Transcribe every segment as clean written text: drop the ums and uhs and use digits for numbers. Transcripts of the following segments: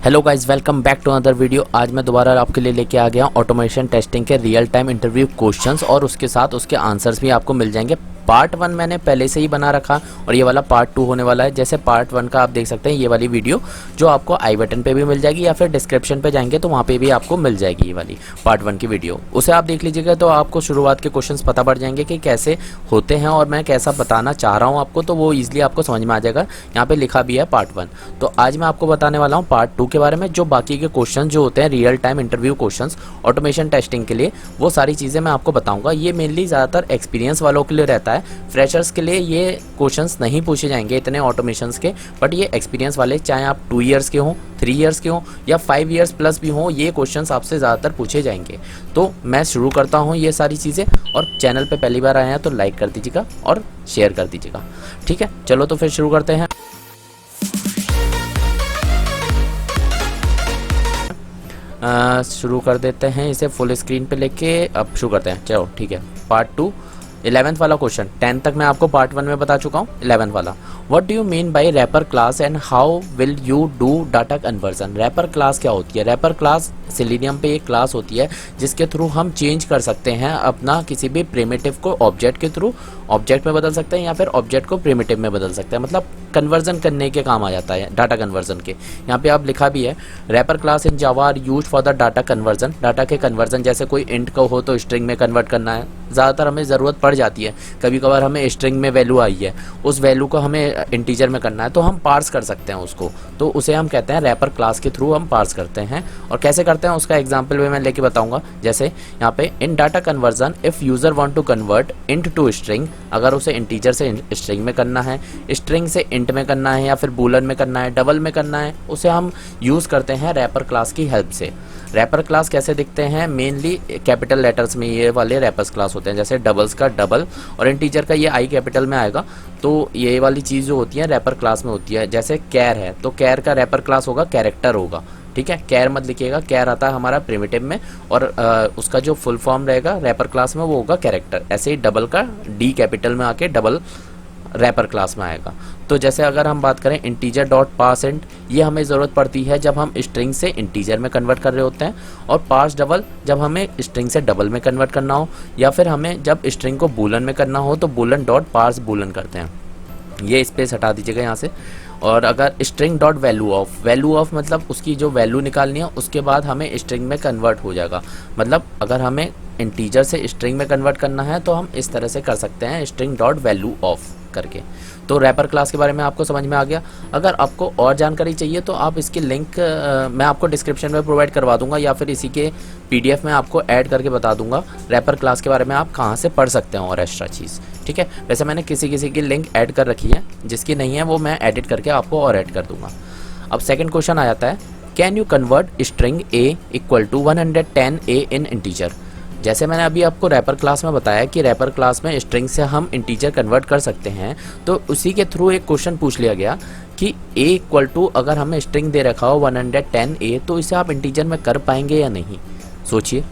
Hello guys, welcome back to another video. आज मैं दोबारा आपके लिए लेके आ गया ऑटोमेशन टेस्टिंग के रियल टाइम इंटरव्यू क्वेश्चंस और उसके साथ उसके आंसर्स भी आपको मिल जाएंगे। पार्ट 1 मैंने पहले से ही बना रखा और ये वाला पार्ट 2 होने वाला है। जैसे पार्ट 1 का आप देख सकते हैं ये वाली वीडियो जो आपको आई बटन पे भी मिल जाएगी या फिर डिस्क्रिप्शन पे जाएंगे तो वहाँ पे भी आपको मिल जाएगी ये वाली पार्ट 1 की वीडियो। उसे आप देख लीजिएगा तो आपको शुरुआत के क्वेश्चंस पता पड़ जाएंगे कि कैसे होते हैं और मैं कैसा बताना चाह रहा हूँ आपको, तो वो ईजिली आपको समझ में आ जाएगा। यहाँ पे लिखा भी है पार्ट 1। तो आज मैं आपको बताने वाला हूँ पार्ट 2 के बारे में, जो बाकी के क्वेश्चन जो होते हैं real time interview questions automation testing के लिए, वो सारी चीज़ें मैं आपको बताऊंगा। ये मेनली ज़्यादातर एक्सपीरियंस वालों के लिए रहता है, फ्रेशर्स के लिए ये क्वेश्चंस नहीं पूछे जाएंगे इतने ऑटोमेशंस के, बट ये एक्सपीरियंस वाले, चाहे आप 2 ईयर्स के हों, 3 ईयर्स के हों या 5 ईयर्स प्लस भी हों, ये क्वेश्चंस आपसे ज़्यादातर पूछे जाएंगे। तो मैं शुरू करता हूँ ये सारी चीज़ें, और चैनल पे पहली बार आए हैं तो लाइक कर दीजिएगा और शेयर कर दीजिएगा। ठीक है, चलो तो फिर शुरू करते हैं। शुरू कर देते हैं इसे फुल स्क्रीन पे लेके। अब शुरू करते हैं, चलो ठीक है। पार्ट 2 11th वाला क्वेश्चन। 10 तक मैं आपको पार्ट 1 में बता चुका हूँ। 11th वाला, what do you mean by wrapper class and how will you do data conversion. Wrapper class क्या होती है? रैपर क्लास सेलेनियम पे एक क्लास होती है जिसके थ्रू हम चेंज कर सकते हैं अपना किसी भी प्रिमिटिव को ऑब्जेक्ट के थ्रू, ऑब्जेक्ट में बदल सकते हैं या फिर ऑब्जेक्ट को प्रिमिटिव में बदल सकते हैं। मतलब कन्वर्जन करने के काम आ जाता है, डाटा कन्वर्जन के। यहाँ पे आप लिखा भी है, wrapper class in Java are used for the data conversion. Data के कन्वर्जन, जैसे कोई इंट का हो तो स्ट्रिंग में कन्वर्ट करना है, ज़्यादातर हमें ज़रूरत पड़ जाती है। कभी कभार हमें स्ट्रिंग में वैल्यू आई है, उस वैल्यू को हमें इंटीजर में करना है तो हम पार्स कर सकते हैं उसको, तो उसे हम कहते हैं रैपर क्लास के थ्रू हम पार्स करते हैं। और कैसे करते हैं उसका एग्जाम्पल भी मैं लेके बताऊंगा। जैसे यहाँ पे इन data conversion if user want to convert int to string, अगर उसे इंटीजर से स्ट्रिंग में करना है, स्ट्रिंग से इंट में करना है या फिर बूलन में करना है, डबल में करना है, उसे हम यूज़ करते हैं रैपर क्लास की हेल्प से। रैपर क्लास कैसे दिखते हैं? मेनली कैपिटल लेटर्स में ये वाले रैपर्स क्लास होते हैं, जैसे डबल्स का डबल और इंटीजर का ये आई कैपिटल में आएगा। तो ये वाली चीज़ जो होती है रैपर क्लास में होती है। जैसे कैर है तो कैर का रैपर क्लास होगा कैरेक्टर होगा। ठीक है, कैर मत लिखिएगा, कैर आता है हमारा प्रिमिटिव में और उसका जो फुल फॉर्म रहेगा रैपर क्लास में वो होगा कैरेक्टर। ऐसे ही डबल का डी कैपिटल में आके डबल रैपर क्लास में आएगा। तो जैसे अगर हम बात करें इंटीजर डॉट पार्स इंट, ये हमें ज़रूरत पड़ती है जब हम स्ट्रिंग से इंटीजर में कन्वर्ट कर रहे होते हैं, और पार्स डबल जब हमें स्ट्रिंग से डबल में कन्वर्ट करना हो, या फिर हमें जब स्ट्रिंग को बूलन में करना हो तो बूलन डॉट पार्स बूलन करते हैं। ये स्पेस हटा दीजिएगा यहाँ से। और अगर string dot value of, value of मतलब उसकी जो वैल्यू निकालनी है उसके बाद हमें स्ट्रिंग में कन्वर्ट हो जाएगा। मतलब अगर हमें इंटीजर से स्ट्रिंग में कन्वर्ट करना है तो हम इस तरह से कर सकते हैं, स्ट्रिंग डॉट वैल्यू ऑफ करके। तो रैपर क्लास के बारे में आपको समझ में आ गया। अगर आपको और जानकारी चाहिए तो आप इसकी लिंक मैं आपको डिस्क्रिप्शन में प्रोवाइड करवा दूंगा या फिर इसी के PDF में आपको ऐड करके बता दूंगा रैपर क्लास के बारे में आप कहाँ से पढ़ सकते हैं और एक्स्ट्रा चीज़। ठीक है, वैसे मैंने किसी की लिंक ऐड कर रखी है, जिसकी नहीं है वो मैं एडिट करके आपको और ऐड कर दूंगा। अब सेकेंड क्वेश्चन आ जाता है, can you convert string A equal to 110 A in integer. जैसे मैंने अभी आपको रैपर क्लास में बताया कि रैपर क्लास में स्ट्रिंग से हम इंटीजर कन्वर्ट कर सकते हैं, तो उसी के थ्रू एक क्वेश्चन पूछ लिया गया कि a इक्वल टू, अगर हमें स्ट्रिंग दे रखा हो 110 a, तो इसे आप इंटीजर में कर पाएंगे या नहीं? सोचिए,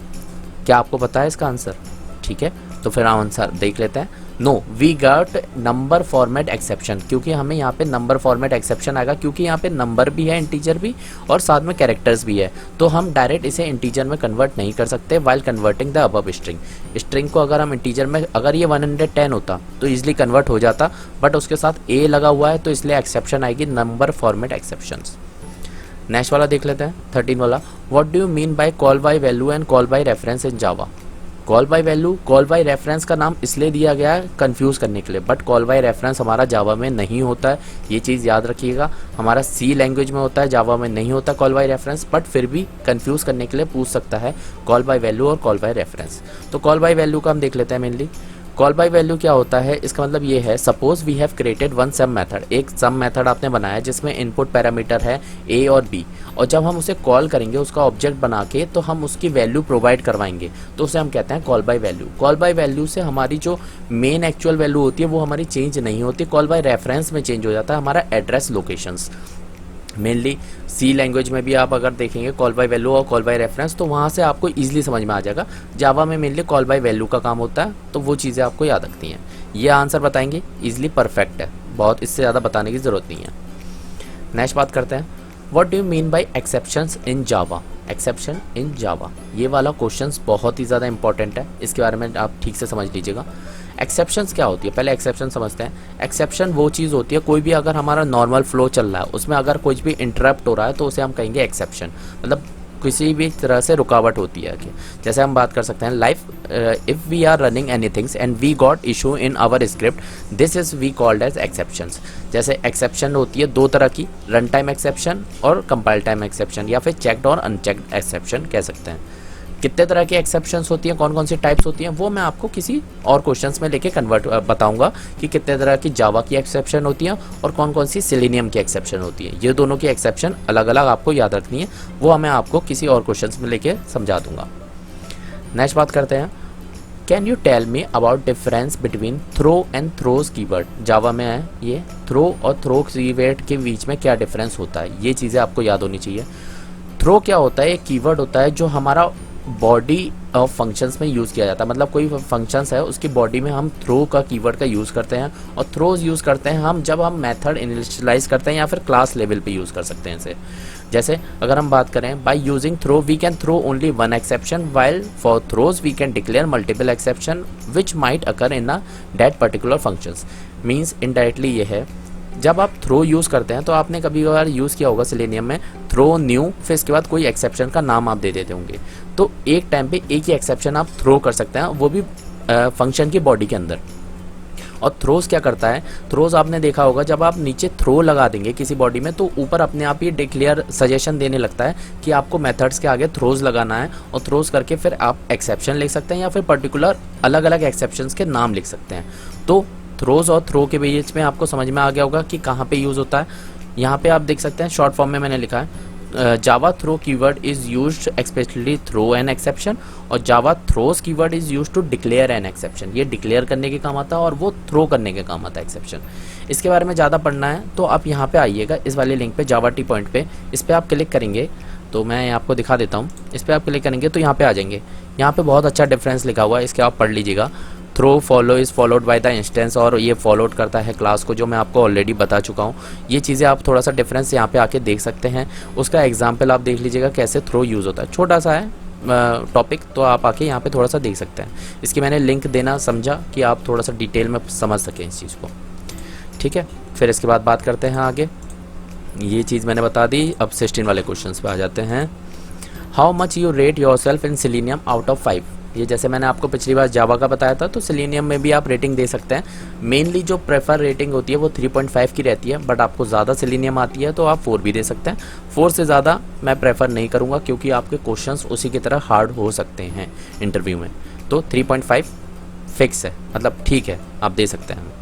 क्या आपको पता है इसका आंसर? ठीक है, तो फिर आंसर देख लेते हैं। No, we got number format exception, क्योंकि हमें यहाँ पे नंबर फॉर्मेट एक्सेप्शन आएगा, क्योंकि यहाँ पे नंबर भी है, इंटीजर भी, और साथ में कैरेक्टर्स भी है। तो हम डायरेक्ट इसे इंटीजर में कन्वर्ट नहीं कर सकते while converting the above string. String को अगर हम इंटीजर में, अगर ये 110 होता तो इजिली कन्वर्ट हो जाता, बट उसके साथ ए लगा हुआ है तो इसलिए एक्सेप्शन आएगी, नंबर फॉर्मेट एक्सेप्शंस। नेक्स्ट वाला देख लेते हैं, 13 वाला, what do you mean bye call by value and call by reference in Java. Call by value, call by reference का नाम इसलिए दिया गया है कंफ्यूज करने के लिए, बट कॉल बाय रेफरेंस हमारा जावा में नहीं होता है, ये चीज़ याद रखिएगा। हमारा सी लैंग्वेज में होता है, जावा में नहीं होता कॉल बाय रेफरेंस, बट फिर भी कंफ्यूज करने के लिए पूछ सकता है कॉल बाय वैल्यू और कॉल बाय रेफरेंस। तो कॉल बाय वैल्यू का हम देख लेते हैं। मेनली कॉल बाय वैल्यू क्या होता है, इसका मतलब ये है, suppose we have created one sum method, एक सम मेथड आपने बनाया जिसमें इनपुट पैरामीटर है ए और बी, और जब हम उसे कॉल करेंगे उसका ऑब्जेक्ट बना के तो हम उसकी वैल्यू प्रोवाइड करवाएंगे, तो उसे हम कहते हैं call by value. Call by value से हमारी जो मेन एक्चुअल वैल्यू होती है वो हमारी चेंज नहीं होती, कॉल बाय रेफरेंस में चेंज हो जाता है हमारा address locations. Mainly C language में भी आप अगर देखेंगे कॉल बाय वैल्यू और कॉल बाय रेफरेंस, तो वहाँ से आपको ईजिली समझ में आ जाएगा। जावा में मेनली कॉल बाय वैल्यू का काम होता है, तो वो चीज़ें आपको याद रखती हैं। ये आंसर बताएंगे ईजिली, परफेक्ट है, बहुत इससे ज़्यादा बताने की ज़रूरत नहीं है। नेक्स्ट बात करते हैं, what do you mean by exceptions in Java? Exception in Java, ये वाला क्वेश्चंस बहुत ही ज़्यादा इंपॉर्टेंट है, इसके बारे में आप ठीक से समझ लीजिएगा। एक्सेप्शंस क्या होती है, पहले एक्सेप्शन समझते हैं। एक्सेप्शन वो चीज़ होती है, कोई भी अगर हमारा नॉर्मल फ्लो चल रहा है उसमें अगर कुछ भी इंटरप्ट हो रहा है तो उसे हम कहेंगे एक्सेप्शन, मतलब किसी भी तरह से रुकावट होती है कि जैसे हम बात कर सकते हैं life if we are running anythings and we got issue in our script this is we called as exceptions. जैसे एक्सेप्शन होती है दो तरह की, रन टाइम एक्सेप्शन और कंपाइल टाइम एक्सेप्शन, या फिर चेक्ड और अनचेक्ड एक्सेप्शन कह सकते हैं। कितने तरह की एक्सेप्शंस होती हैं, कौन कौन सी टाइप्स होती हैं, वो मैं आपको किसी और क्वेश्चंस में लेके कन्वर्ट बताऊंगा कि कितने तरह की जावा की एक्सेप्शन होती हैं और कौन कौन सी सेलेनियम की एक्सेप्शन होती है। ये दोनों की एक्सेप्शन अलग अलग आपको याद रखनी है, वो मैं आपको किसी और क्वेश्चंस में लेके समझा दूंगा। नेक्स्ट बात करते हैं, can you tell me about difference between throw and throws keyword? Java में है ये, थ्रो और थ्रो कीवर्ड के बीच में क्या डिफरेंस होता है, ये चीज़ें आपको याद होनी चाहिए। थ्रो क्या होता है, एक कीवर्ड होता है जो हमारा बॉडी ऑफ फंक्शंस में यूज़ किया जाता है, मतलब कोई फंक्शंस है उसकी बॉडी में हम थ्रो का कीवर्ड का यूज़ करते हैं, और थ्रोज यूज़ करते हैं हम जब हम मेथड इनिशियलाइज करते हैं या फिर क्लास लेवल पे यूज़ कर सकते हैं इसे। जैसे अगर हम बात करें by using throw we can throw only one exception while for throws we can declare multiple exception which might occur in a that particular functions. Means indirectly ये है, जब आप थ्रो यूज़ करते हैं तो आपने कभी कभार यूज़ किया होगा सेलेनियम में थ्रो न्यू, फिर इसके बाद कोई एक्सेप्शन का नाम आप दे देते होंगे, तो एक टाइम पे एक ही एक्सेप्शन आप थ्रो कर सकते हैं, वो भी फंक्शन की बॉडी के अंदर। और थ्रोज क्या करता है, थ्रोज आपने देखा होगा जब आप नीचे थ्रो लगा देंगे किसी बॉडी में तो ऊपर अपने आप ही डिक्लेयर सजेशन देने लगता है कि आपको मेथड्स के आगे थ्रोज लगाना है, और थ्रोज करके फिर आप एक्सेप्शन लिख सकते हैं या फिर पर्टिकुलर अलग अलग एक्सेप्शंस के नाम लिख सकते हैं। तो थ्रोज और थ्रो के बीच में आपको समझ में आ गया होगा कि कहाँ पे यूज़ होता है। यहाँ पे आप देख सकते हैं शॉर्ट फॉर्म में मैंने लिखा है Java throw keyword is used especially throw an exception, और Java throws keyword is used to declare an exception. ये डिक्लेयर करने के काम आता है और वो थ्रो करने के काम आता है एक्सेप्शन। इसके बारे में ज़्यादा पढ़ना है तो आप यहाँ पे आइएगा, इस वाले लिंक पे जावा टी पॉइंट पे, इस पर आप क्लिक करेंगे तो मैं आपको दिखा देता हूँ। इस पर आप क्लिक करेंगे तो यहाँ पे आ जाएंगे, यहाँ पे बहुत अच्छा डिफरेंस लिखा हुआ है, इसके आप पढ़ लीजिएगा। Throw follow is followed by the instance, और ये फॉलोड करता है क्लास को, जो मैं आपको ऑलरेडी बता चुका हूँ। ये चीज़ें आप थोड़ा सा डिफरेंस यहाँ पे आके देख सकते हैं। उसका एग्जाम्पल आप देख लीजिएगा कैसे थ्रो यूज़ होता है, छोटा सा है टॉपिक, तो आप आके यहाँ पे थोड़ा सा देख सकते हैं। इसकी मैंने लिंक देना समझा कि आप थोड़ा सा डिटेल में समझ सकें इस चीज़ को, ठीक है। फिर इसके बाद बात करते हैं आगे, ये चीज़ मैंने बता दी। अब 16 वाले क्वेश्चन पे आ जाते हैं। How much you rate your self in selenium out of 5? ये जैसे मैंने आपको पिछली बार जावा का बताया था, तो सेलेनियम में भी आप रेटिंग दे सकते हैं। मेनली जो प्रेफर रेटिंग होती है वो 3.5 की रहती है, बट आपको ज़्यादा सेलेनियम आती है तो आप 4 भी दे सकते हैं। 4 से ज़्यादा मैं प्रेफर नहीं करूँगा क्योंकि आपके क्वेश्चंस उसी की तरह हार्ड हो सकते हैं इंटरव्यू में, तो 3.5 फिक्स है, मतलब ठीक है, आप दे सकते हैं।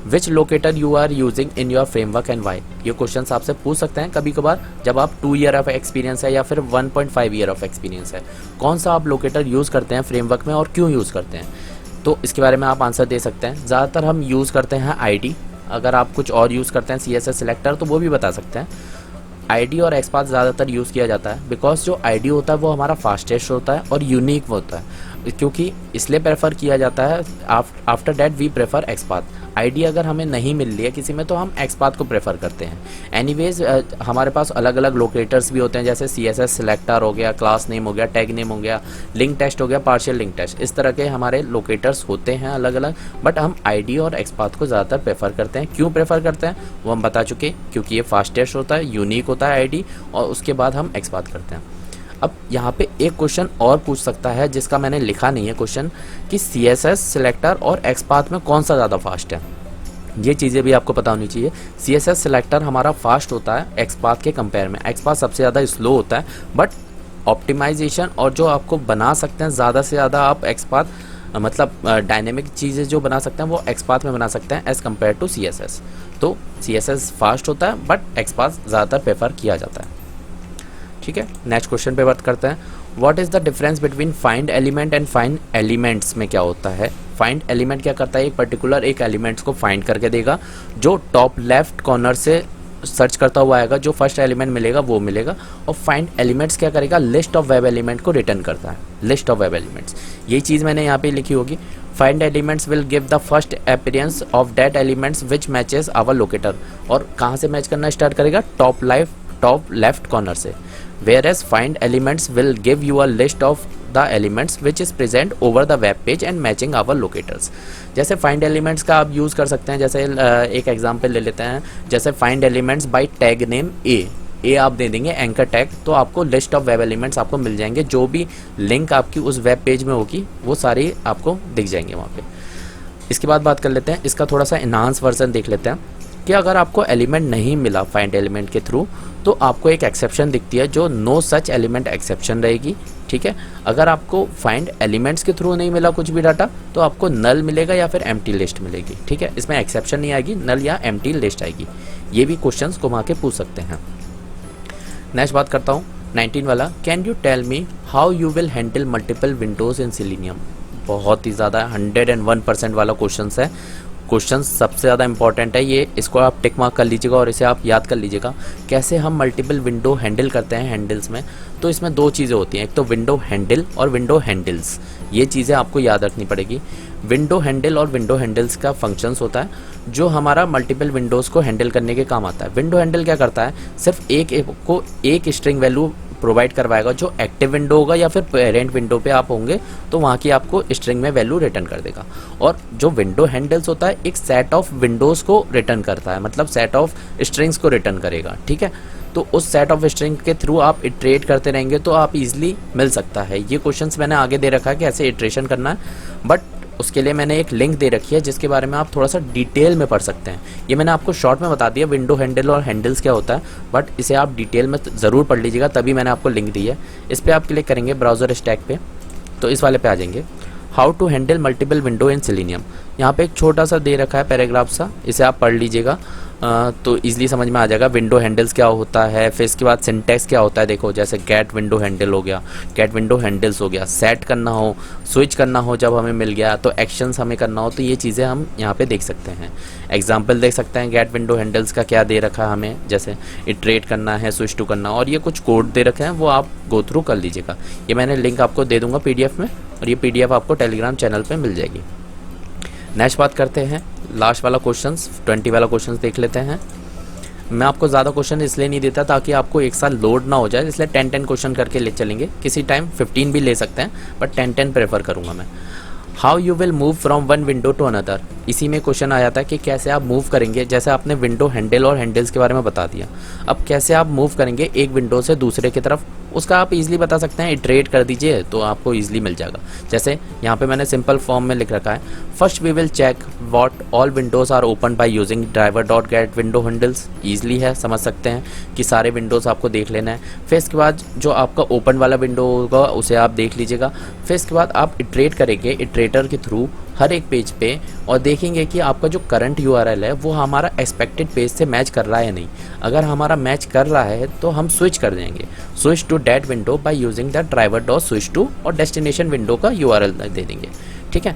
Which locator you are using in your framework and why? ये क्वेश्चन आपसे पूछ सकते हैं कभी कभार जब आप 2 ईयर ऑफ एक्सपीरियंस है या फिर 1.5 ईयर ऑफ एक्सपीरियंस है, कौन सा आप लोकेटर यूज़ करते हैं फ्रेमवर्क में और क्यों यूज़ करते हैं, तो इसके बारे में आप आंसर दे सकते हैं। ज़्यादातर हम यूज़ करते हैं आईडी, अगर आप कुछ और यूज़ करते हैं CSS सिलेक्टर तो वो भी बता सकते हैं। आईडी और एक्सपाथ ज़्यादातर यूज़ किया जाता है बिकॉज जो आईडी होता है वो हमारा फास्टेस्ट होता है और यूनिक होता है, क्योंकि इसलिए प्रेफर किया जाता है। After that we prefer XPath. ID अगर हमें नहीं मिल रही है किसी में तो हम एक्सपाथ को प्रेफर करते हैं। एनीवेज हमारे पास अलग अलग लोकेटर्स भी होते हैं, जैसे CSS सिलेक्टर हो गया, क्लास नेम हो गया, टैग नेम हो गया, लिंक टेस्ट हो गया, पार्शियल लिंक टेस्ट, इस तरह के हमारे लोकेटर्स होते हैं अलग अलग, बट हम आईडी और एक्सपाथ को ज़्यादातर प्रेफर करते हैं। क्यों प्रेफर करते हैं वो हम बता चुके, क्योंकि ये फास्टेस्ट होता है, यूनिक होता है आईडी, और उसके बाद हम एक्सपाथ करते हैं। अब यहाँ पे एक क्वेश्चन और पूछ सकता है जिसका मैंने लिखा नहीं है क्वेश्चन, कि CSS सिलेक्टर और एक्सपाथ में कौन सा ज़्यादा फास्ट है। ये चीज़ें भी आपको पता होनी चाहिए। CSS सिलेक्टर हमारा फास्ट होता है एक्सपाथ के कंपेयर में, एक्सपाथ सबसे ज़्यादा स्लो होता है, बट ऑप्टिमाइजेशन और जो आपको बना सकते हैं ज़्यादा से ज़्यादा आप एक्सपाथ मतलब डायनेमिक चीज़ें जो बना सकते हैं वो एक्सपाथ में बना सकते हैं एज़ कम्पेयर टू CSS। तो CSS फास्ट होता है बट एक्सपाथ ज़्यादातर प्रेफर किया जाता है, ठीक है। नेक्स्ट क्वेश्चन पे बात करते हैं। What is the difference between find element and find elements में क्या होता है? फाइंड एलिमेंट क्या करता है, एक पर्टिकुलर एक एलिमेंट्स को फाइंड करके देगा, जो टॉप लेफ्ट कॉर्नर से सर्च करता हुआ आएगा, जो फर्स्ट एलिमेंट मिलेगा वो मिलेगा। और फाइंड एलिमेंट्स क्या करेगा, लिस्ट ऑफ वेब एलिमेंट को रिटर्न करता है, लिस्ट ऑफ वेब एलिमेंट्स। ये चीज़ मैंने यहाँ पे लिखी होगी, find elements will give the first appearance of that elements which matches our locator. और कहाँ से मैच करना स्टार्ट करेगा, टॉप टॉप लेफ्ट कॉर्नर से, whereas find elements will give you a list of the elements which is present over the web page and matching our locators. जैसे find elements का आप use कर सकते हैं, जैसे एक एग्जांपल ले लेते हैं, जैसे find elements by tag name ए आप दे देंगे एंकर टैग, तो आपको लिस्ट ऑफ वेब एलिमेंट्स आपको मिल जाएंगे, जो भी लिंक आपकी उस वेब पेज में होगी वो सारी आपको दिख जाएंगे वहाँ पे। इसके बाद बात कर लेते हैं, इसका थोड़ा सा इनहांस वर्जन देख लेते हैं कि अगर आपको एलिमेंट नहीं मिला फाइंड एलिमेंट के थ्रू तो आपको एक एक्सेप्शन दिखती है जो नो सच एलिमेंट एक्सेप्शन रहेगी, ठीक है। अगर आपको फाइंड एलिमेंट्स के थ्रू नहीं मिला कुछ भी डाटा तो आपको नल मिलेगा या फिर एम्प्टी लिस्ट मिलेगी, ठीक है। इसमें एक्सेप्शन नहीं आएगी, नल या एम्प्टी लिस्ट आएगी। ये भी क्वेश्चंस घुमा के पूछ सकते हैं। नेक्स्ट बात करता हूँ 19 वाला, can you tell me how you will handle multiple windows in Selenium. बहुत ही ज़्यादा 101% वाला क्वेश्चन है, क्वेश्चन सबसे ज़्यादा इंपॉर्टेंट है ये, इसको आप टिक मार्क कर लीजिएगा और इसे आप याद कर लीजिएगा। कैसे हम मल्टीपल विंडो हैंडल करते हैं हैंडल्स में, तो इसमें दो चीज़ें होती हैं, एक तो विंडो हैंडल और विंडो हैंडल्स, ये चीज़ें आपको याद रखनी पड़ेगी। विंडो हैंडल और विंडो हैंडल्स का फंक्शंस होता है जो हमारा मल्टीपल विंडोज़ को हैंडल करने के काम आता है। विंडो हैंडल क्या करता है, सिर्फ एक स्ट्रिंग वैल्यू प्रोवाइड करवाएगा, जो एक्टिव विंडो होगा या फिर पेरेंट विंडो पे आप होंगे तो वहाँ की आपको स्ट्रिंग में वैल्यू रिटर्न कर देगा। और जो विंडो हैंडल्स होता है एक सेट ऑफ विंडोज़ को रिटर्न करता है, मतलब सेट ऑफ स्ट्रिंग्स को रिटर्न करेगा, ठीक है। तो उस सेट ऑफ स्ट्रिंग के थ्रू आप इटरेट करते रहेंगे तो आप इजीली मिल सकता है। ये क्वेश्चंस मैंने आगे दे रखा है कि ऐसे इटरेशन करना है, बट उसके लिए मैंने एक लिंक दे रखी है जिसके बारे में आप थोड़ा सा डिटेल में पढ़ सकते हैं। ये मैंने आपको शॉर्ट में बता दिया विंडो हैंडल और हैंडल्स क्या होता है, बट इसे आप डिटेल में ज़रूर पढ़ लीजिएगा, तभी मैंने आपको लिंक दी है। इस पर आप क्लिक करेंगे ब्राउज़र स्टैक पे, तो इस वाले पे आ जाएंगे, how to handle multiple window in Selenium. यहाँ पे एक छोटा सा दे रखा है पैराग्राफ सा, इसे आप पढ़ लीजिएगा तो इजीली समझ में आ जाएगा विंडो हैंडल्स क्या होता है। फिर इसके बाद सिंटैक्स क्या होता है, देखो जैसे गेट विंडो हैंडल हो गया, गेट विंडो हैंडल्स हो गया, सेट करना हो, स्विच करना हो, जब हमें मिल गया तो एक्शंस हमें करना हो, तो ये चीज़ें हम यहाँ पे देख सकते हैं। एग्जाम्पल देख सकते हैं गेट विंडो हैंडल्स का क्या दे रखा है हमें, जैसे इटरेट करना है, स्विच टू करना, और ये कुछ कोड दे रखे हैं वो आप गो थ्रू कर लीजिएगा। ये मैंने लिंक आपको दे दूंगा PDF में, और ये PDF आपको टेलीग्राम चैनल पर मिल जाएगी। नेक्स्ट बात करते हैं लास्ट वाला क्वेश्चंस, 20 वाला क्वेश्चंस देख लेते हैं। मैं आपको ज़्यादा क्वेश्चन इसलिए नहीं देता ताकि आपको एक साथ लोड ना हो जाए, इसलिए 10-10 क्वेश्चन करके ले चलेंगे। किसी टाइम 15 भी ले सकते हैं, बट 10-10 प्रेफर करूँगा मैं। How you will move from one window to another, इसी में क्वेश्चन आ जाता है कि कैसे आप मूव करेंगे। जैसे आपने विंडो हैंडल और हैंडल्स के बारे में बता दिया, अब कैसे आप मूव करेंगे एक विंडो से दूसरे की तरफ, उसका आप इजीली बता सकते हैं, इटरेट कर दीजिए तो आपको इजीली मिल जाएगा। जैसे यहाँ पे मैंने सिंपल फॉर्म में लिख रखा है, first we will check what all windows are open by using driver dot get window handles. Easily है, समझ सकते हैं कि सारे विंडोज़ आपको देख लेना है। फिर इसके बाद जो आपका ओपन वाला विंडो होगा उसे आप देख लीजिएगा। फिर इसके बाद आप इटरेट करेंगे इटरेटर के थ्रू हर एक पेज पे, और देखेंगे कि आपका जो करंट URL है वो हमारा एक्सपेक्टेड पेज से मैच कर रहा है या नहीं। अगर हमारा मैच कर रहा है तो हम स्विच कर देंगे, switch to that window by using the driver dot switch to, और डेस्टिनेशन विंडो का URL दे देंगे, ठीक है।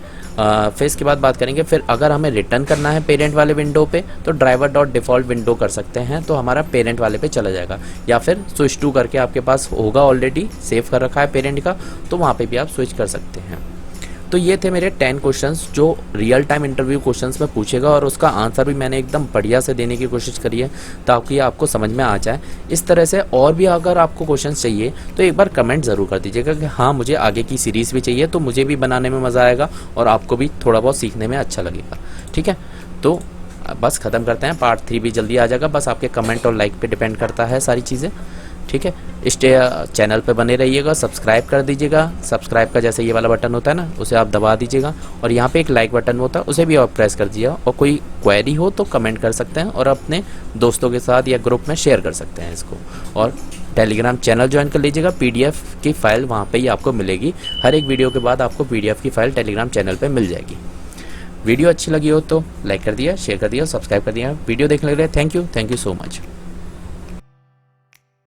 फिर इसके बाद बात करेंगे, फिर अगर हमें रिटर्न करना है पेरेंट वाले विंडो पे तो ड्राइवर डॉट डिफ़ॉल्ट विंडो कर सकते हैं, तो हमारा पेरेंट वाले पे चला जाएगा, या फिर स्विच टू करके आपके पास होगा ऑलरेडी सेव कर रखा है पेरेंट का, तो वहाँ पे भी आप स्विच कर सकते हैं। तो ये थे मेरे 10 क्वेश्चंस जो रियल टाइम इंटरव्यू क्वेश्चंस में पूछेगा, और उसका आंसर भी मैंने एकदम बढ़िया से देने की कोशिश करी है ताकि आपको समझ में आ जाए। इस तरह से और भी अगर आपको क्वेश्चंस चाहिए तो एक बार कमेंट ज़रूर कर दीजिएगा कि हाँ मुझे आगे की सीरीज़ भी चाहिए, तो मुझे भी बनाने में मज़ा आएगा और आपको भी थोड़ा बहुत सीखने में अच्छा लगेगा, ठीक है। तो बस ख़त्म करते हैं, पार्ट 3 भी जल्दी आ जाएगा, बस आपके कमेंट और लाइक पे डिपेंड करता है सारी चीज़ें, ठीक है। इस चैनल पे बने रहिएगा, सब्सक्राइब कर दीजिएगा। सब्सक्राइब का जैसे ये वाला बटन होता है ना, उसे आप दबा दीजिएगा, और यहाँ पे एक लाइक बटन होता है उसे भी आप प्रेस कर दीजिएगा, और कोई क्वेरी हो तो कमेंट कर सकते हैं और अपने दोस्तों के साथ या ग्रुप में शेयर कर सकते हैं इसको। और टेलीग्राम चैनल ज्वाइन कर लीजिएगा, PDF की फ़ाइल वहाँ पे ही आपको मिलेगी। हर एक वीडियो के बाद आपको PDF की फ़ाइल टेलीग्राम चैनल पे मिल जाएगी। वीडियो अच्छी लगी हो तो लाइक कर दिया, शेयर कर दिया, सब्सक्राइब कर दिया। वीडियो देखने के लिए थैंक यू सो मच।